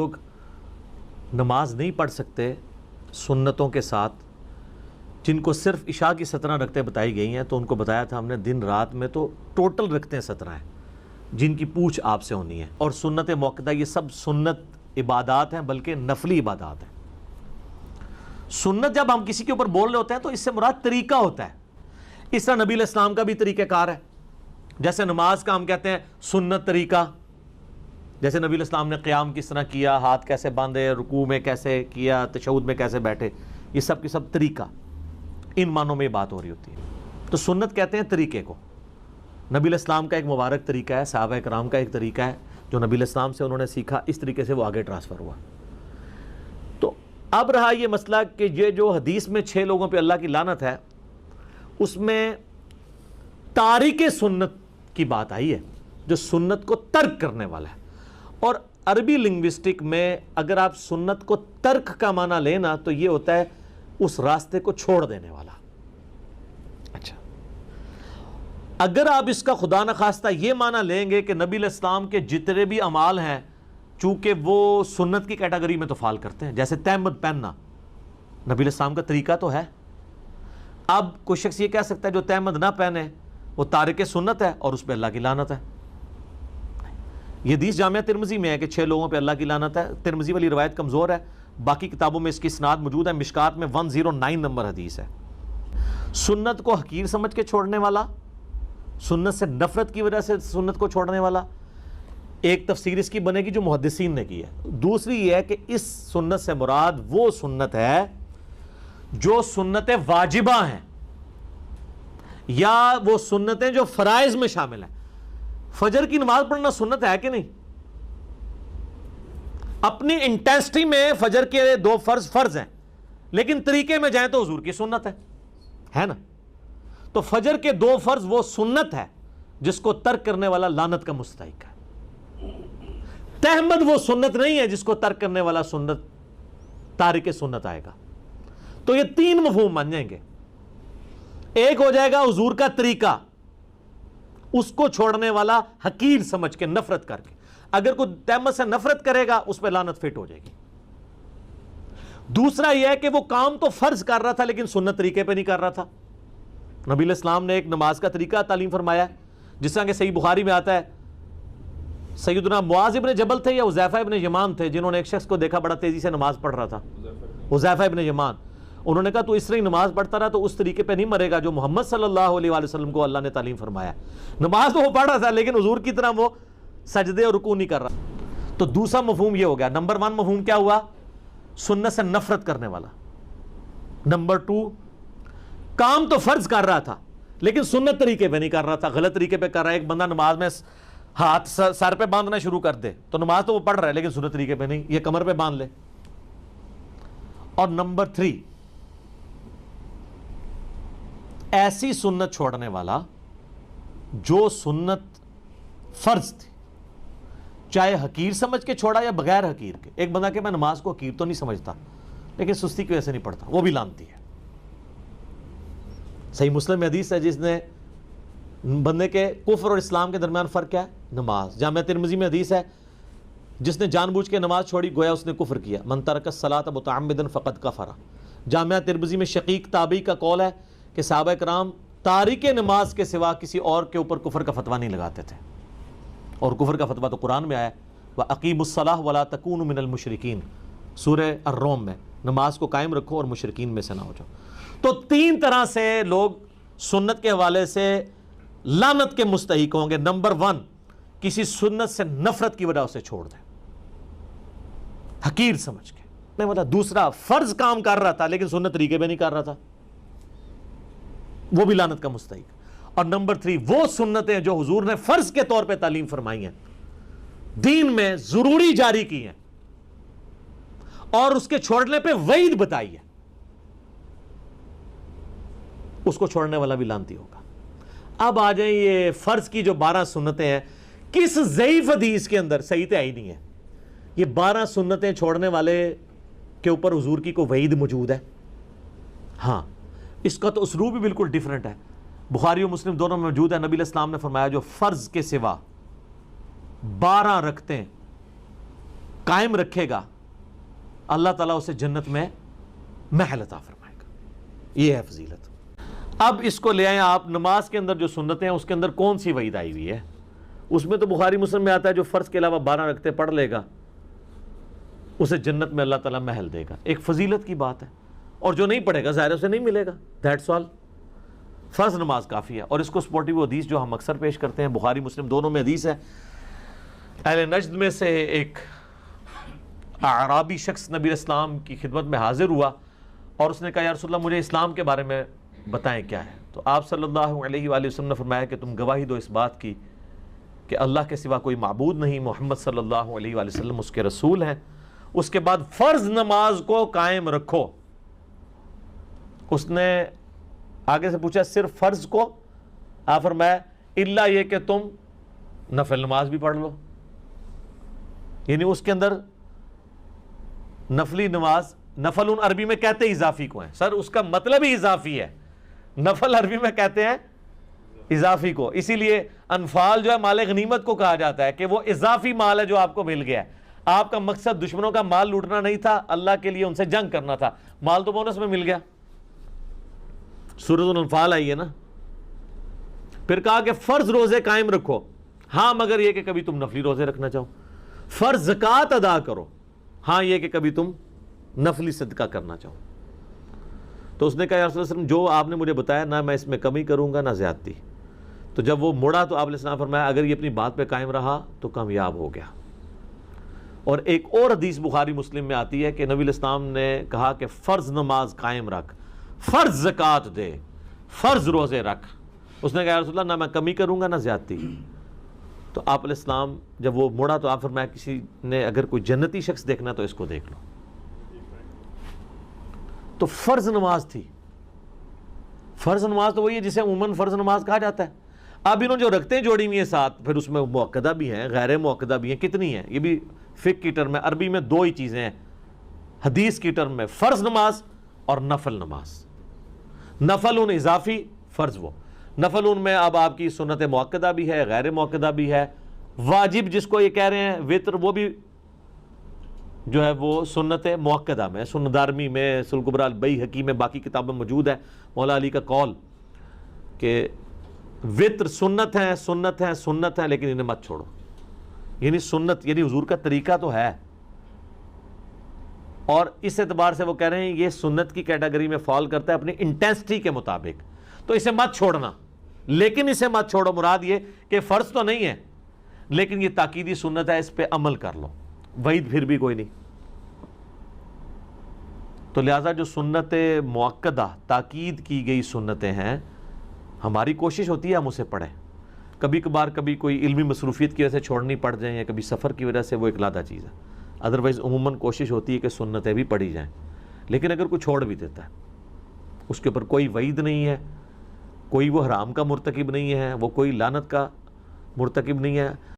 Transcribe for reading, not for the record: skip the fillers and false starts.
لوگ نماز نہیں پڑھ سکتے سنتوں کے ساتھ، جن کو صرف عشاء کی 17 رکعتیں بتائی گئی ہیں، تو ان کو بتایا تھا ہم نے دن رات میں تو ٹوٹل رکعتیں 17 ہیں جن کی پوچھ آپ سے ہونی ہے. اور سنت موقدہ یہ سب سنت عبادات ہیں، بلکہ نفلی عبادات ہیں. سنت جب ہم کسی کے اوپر بول رہے ہوتے ہیں تو اس سے مراد طریقہ ہوتا ہے. اس طرح نبی علیہ السلام کا بھی طریقہ کار ہے. جیسے نماز کا ہم کہتے ہیں سنت طریقہ، جیسے نبی علیہ السلام نے قیام کس طرح کیا، ہاتھ کیسے باندھے، رکوع میں کیسے کیا، تشہد میں کیسے بیٹھے، یہ سب کی سب طریقہ، ان معنوں میں بات ہو رہی ہوتی ہے. تو سنت کہتے ہیں طریقے کو. نبی علیہ السلام کا ایک مبارک طریقہ ہے، صحابہ کرام کا ایک طریقہ ہے جو نبی علیہ السلام سے انہوں نے سیکھا، اس طریقے سے وہ آگے ٹرانسفر ہوا. تو اب رہا یہ مسئلہ کہ یہ جو حدیث میں 6 لوگوں پہ اللہ کی لعنت ہے، اس میں تارک سنت کی بات آئی ہے، جو سنت کو ترک کرنے والا ہے. اور عربی لنگوسٹک میں اگر آپ سنت کو ترک کا معنی لینا تو یہ ہوتا ہے اس راستے کو چھوڑ دینے والا. اچھا، اگر آپ اس کا خدا نخواستہ یہ معنی لیں گے کہ نبی علیہ السلام کے جتنے بھی اعمال ہیں چونکہ وہ سنت کی کیٹیگری میں تو فال کرتے ہیں، جیسے تہمد پہننا نبی علیہ السلام کا طریقہ تو ہے. اب کوئی شخص یہ کہہ سکتا ہے جو تہمد نہ پہنے وہ تارک سنت ہے اور اس پہ اللہ کی لعنت ہے. یہ حدیث جامعہ ترمذی میں ہے کہ 6 لوگوں پہ اللہ کی لعنت ہے. ترمذی والی روایت کمزور ہے، باقی کتابوں میں اس کی اسناد موجود ہے. مشکات میں 109 نمبر حدیث ہے. سنت کو حقیر سمجھ کے چھوڑنے والا، سنت سے نفرت کی وجہ سے سنت کو چھوڑنے والا، ایک تفسیر اس کی بنے گی جو محدثین نے کی ہے. دوسری یہ ہے کہ اس سنت سے مراد وہ سنت ہے جو سنت واجبہ ہیں یا وہ سنتیں جو فرائض میں شامل ہیں. فجر کی نماز پڑھنا سنت ہے کہ نہیں؟ اپنی انٹینسٹی میں فجر کے 2 فرض ہیں، لیکن طریقے میں جائیں تو حضور کی سنت ہے نا. تو فجر کے 2 فرض وہ سنت ہے جس کو ترک کرنے والا لعنت کا مستحق ہے. تہمد وہ سنت نہیں ہے جس کو ترک کرنے والا سنت تارک سنت آئے گا. تو یہ 3 مفہوم بن جائیں گے. ایک ہو جائے گا حضور کا طریقہ، اس کو چھوڑنے والا حقیر سمجھ کے، نفرت کر کے. اگر کوئی تہمت سے نفرت کرے گا اس پہ لعنت فٹ ہو جائے گی. دوسرا یہ ہے کہ وہ کام تو فرض کر رہا تھا لیکن سنت طریقے پہ نہیں کر رہا تھا. نبی علیہ السلام نے ایک نماز کا طریقہ تعلیم فرمایا، جس طرح کہ صحیح بخاری میں آتا ہے، سیدنا معاذ ابن جبل تھے یا حذیفہ ابن یمان تھے جنہوں نے ایک شخص کو دیکھا بڑا تیزی سے نماز پڑھ رہا تھا، حذیفہ ابن یمان. انہوں نے کہا تو اس طرح نماز پڑھتا رہا تو اس طریقے پہ نہیں مرے گا جو محمد صلی اللہ علیہ وآلہ وسلم کو اللہ نے تعلیم فرمایا. نماز تو وہ پڑھ رہا تھا لیکن حضور کی طرح وہ سجدے اور رکوع نہیں کر رہا. تو دوسرا مفہوم یہ ہو گیا. نمبر 1 مفہوم کیا ہوا؟ سنت سے نفرت کرنے والا. نمبر 2 کام تو فرض کر رہا تھا لیکن سنت طریقے پہ نہیں کر رہا تھا، غلط طریقے پہ کر رہا ہے. ایک بندہ نماز میں ہاتھ سر پہ باندھنا شروع کر دے تو نماز تو وہ پڑھ رہا ہے لیکن سنت طریقے پہ نہیں، یہ کمر پہ باندھ لے. اور نمبر 3 ایسی سنت چھوڑنے والا جو سنت فرض تھی، چاہے حقیر سمجھ کے چھوڑا یا بغیر حقیر کے. ایک بندہ کہ میں نماز کو حقیر تو نہیں سمجھتا لیکن سستی کی وجہ سے نہیں پڑھتا، وہ بھی لعنتی ہے. صحیح مسلم میں حدیث ہے جس نے بندے کے کفر اور اسلام کے درمیان فرق کیا ہے؟ نماز. جامعہ ترمذی میں حدیث ہے جس نے جان بوجھ کے نماز چھوڑی گویا اس نے کفر کیا. من ترک الصلاۃ متعمدا فقد کفر. جامعہ ترمذی میں شقیق تابعی کا قول ہے کہ صحابہ کرام تارک نماز کے سوا کسی اور کے اوپر کفر کا فتویٰ نہیں لگاتے تھے. اور کفر کا فتویٰ تو قرآن میں آیا ہے، وَأَقِیمُوا الصَّلَاةَ وَلَا تَكُونُوا مِنَ الْمُشْرِكِينَ، سورہ الروم میں. نماز کو قائم رکھو اور مشرکین میں سے نہ ہو جاؤ. تو 3 طرح سے لوگ سنت کے حوالے سے لعنت کے مستحق ہوں گے. نمبر 1 کسی سنت سے نفرت کی وجہ سے چھوڑ دیں، حقیر سمجھ کے. دوسرا فرض کام کر رہا تھا لیکن سنت طریقے پہ نہیں کر رہا تھا، وہ بھی لعنت کا مستحق. اور نمبر 3 وہ سنتیں جو حضور نے فرض کے طور پہ تعلیم فرمائی ہیں، دین میں ضروری جاری کی ہیں اور اس کے چھوڑنے پہ وعید بتائی ہے، اس کو چھوڑنے والا بھی لعنتی ہوگا. اب آ جائیں یہ فرض کی جو 12 سنتیں ہیں، کس ضعیف حدیث کے اندر صحیح تو ہی نہیں ہے. یہ 12 سنتیں چھوڑنے والے کے اوپر حضور کی کوئی وعید موجود ہے؟ ہاں، اس کا تو اسلوب بھی بالکل ڈیفرنٹ ہے. بخاری و مسلم دونوں میں موجود ہے. نبی علیہ السلام نے فرمایا جو فرض کے سوا 12 رکعتیں قائم رکھے گا اللہ تعالیٰ اسے جنت میں محل عطا فرمائے گا. یہ ہے فضیلت. اب اس کو لے آئیں آپ نماز کے اندر جو سنتیں ہیں اس کے اندر کون سی وعید آئی ہوئی ہے؟ اس میں تو بخاری مسلم میں آتا ہے جو فرض کے علاوہ 12 رکعتیں پڑھ لے گا اسے جنت میں اللہ تعالیٰ محل دے گا. ایک فضیلت کی بات ہے. اور جو نہیں پڑھے گا ظاہر اسے نہیں ملے گا. That's all. فرض نماز کافی ہے. اور اس کو سپورٹی وہ حدیث جو ہم اکثر پیش کرتے ہیں بخاری مسلم دونوں میں حدیث ہے. اہل نجد میں سے ایک اعرابی شخص نبی اسلام کی خدمت میں حاضر ہوا اور اس نے کہا یا رسول اللہ مجھے اسلام کے بارے میں بتائیں کیا ہے. تو آپ صلی اللہ علیہ وآلہ وسلم نے فرمایا کہ تم گواہی دو اس بات کی کہ اللہ کے سوا کوئی معبود نہیں, محمد صلی اللہ علیہ وآلہ وسلم اس کے رسول ہیں. اس کے بعد فرض نماز کو قائم رکھو. اس نے آگے سے پوچھا صرف فرض کو؟ آپ فرمایا الا یہ کہ تم نفل نماز بھی پڑھ لو. یعنی اس کے اندر نفلی نماز, نفل عربی میں کہتے ہیں اضافی کو ہیں. سر اس کا مطلب ہی اضافی ہے. نفل عربی میں کہتے ہیں اضافی کو. اسی لیے انفال جو ہے مال غنیمت کو کہا جاتا ہے کہ وہ اضافی مال ہے جو آپ کو مل گیا ہے. آپ کا مقصد دشمنوں کا مال لوٹنا نہیں تھا, اللہ کے لیے ان سے جنگ کرنا تھا. مال تو بونس میں مل گیا. سورۃ الانفال آئی ہے نا. پھر کہا کہ فرض روزے قائم رکھو, ہاں مگر یہ کہ کبھی تم نفلی روزے رکھنا چاہو. فرض زکوٰۃ ادا کرو, ہاں یہ کہ کبھی تم نفلی صدقہ کرنا چاہو. تو اس نے کہا یا رسول اللہ علیہ وسلم جو آپ نے مجھے بتایا نہ میں اس میں کمی کروں گا نہ زیادتی. تو جب وہ مڑا تو آپ علیہ السلام فرمایا اگر یہ اپنی بات پہ قائم رہا تو کامیاب ہو گیا. اور ایک اور حدیث بخاری مسلم میں آتی ہے کہ نبی علیہ السلام نے کہا کہ فرض نماز قائم رکھ, فرض زکوٰۃ دے, فرض روزے رکھ. اس نے کہا یا رسول اللہ نہ میں کمی کروں گا نہ زیادتی. تو آپ علیہ السلام جب وہ مڑا تو آپ فرمایا کسی نے اگر کوئی جنتی شخص دیکھنا تو اس کو دیکھ لو. تو فرض نماز تھی. فرض نماز تو وہی ہے جسے عموماً فرض نماز کہا جاتا ہے. اب انہوں جو رکھتے ہیں جوڑی ہوئی ہیں ساتھ, پھر اس میں مؤکدہ بھی ہیں غیر مؤکدہ بھی ہیں. کتنی ہیں؟ یہ بھی فقہ کی ٹرم میں, عربی میں دو ہی چیزیں ہیں حدیث کی ٹرم میں, فرض نماز اور نفل نماز. نفل ان اضافی, فرض وہ. نفل ان میں اب آپ کی سنت مؤکدہ بھی ہے غیر مؤکدہ بھی ہے. واجب جس کو یہ کہہ رہے ہیں وطر, وہ بھی جو ہے وہ سنت مؤکدہ میں, سنن دارمی میں, سنن کبریٰ البیہقی میں, باقی کتابوں میں موجود ہے مولا علی کا قول کہ وطر سنت ہے سنت ہے سنت ہے لیکن انہیں مت چھوڑو. یعنی سنت یعنی حضور کا طریقہ تو ہے, اور اس اعتبار سے وہ کہہ رہے ہیں یہ سنت کی کیٹیگری میں فال کرتا ہے اپنی انٹینسٹی کے مطابق, تو اسے مت چھوڑنا. لیکن اسے مت چھوڑو مراد یہ کہ فرض تو نہیں ہے لیکن یہ تاکیدی سنت ہے, اس پہ عمل کر لو. وعید پھر بھی کوئی نہیں. تو لہٰذا جو سنت مؤکدہ تاکید کی گئی سنتیں ہیں, ہماری کوشش ہوتی ہے ہم اسے پڑھیں. کبھی کبھار کبھی کوئی علمی مصروفیت کی وجہ سے چھوڑنی پڑ جائیں یا کبھی سفر کی وجہ سے, وہ ایک علیحدہ چیز ہے. ادروائز عموماً کوشش ہوتی ہے کہ سنتیں بھی پڑھی جائیں. لیکن اگر کوئی چھوڑ بھی دیتا ہے اس کے اوپر کوئی وعید نہیں ہے, کوئی وہ حرام کا مرتکب نہیں ہے, وہ کوئی لعنت کا مرتکب نہیں ہے.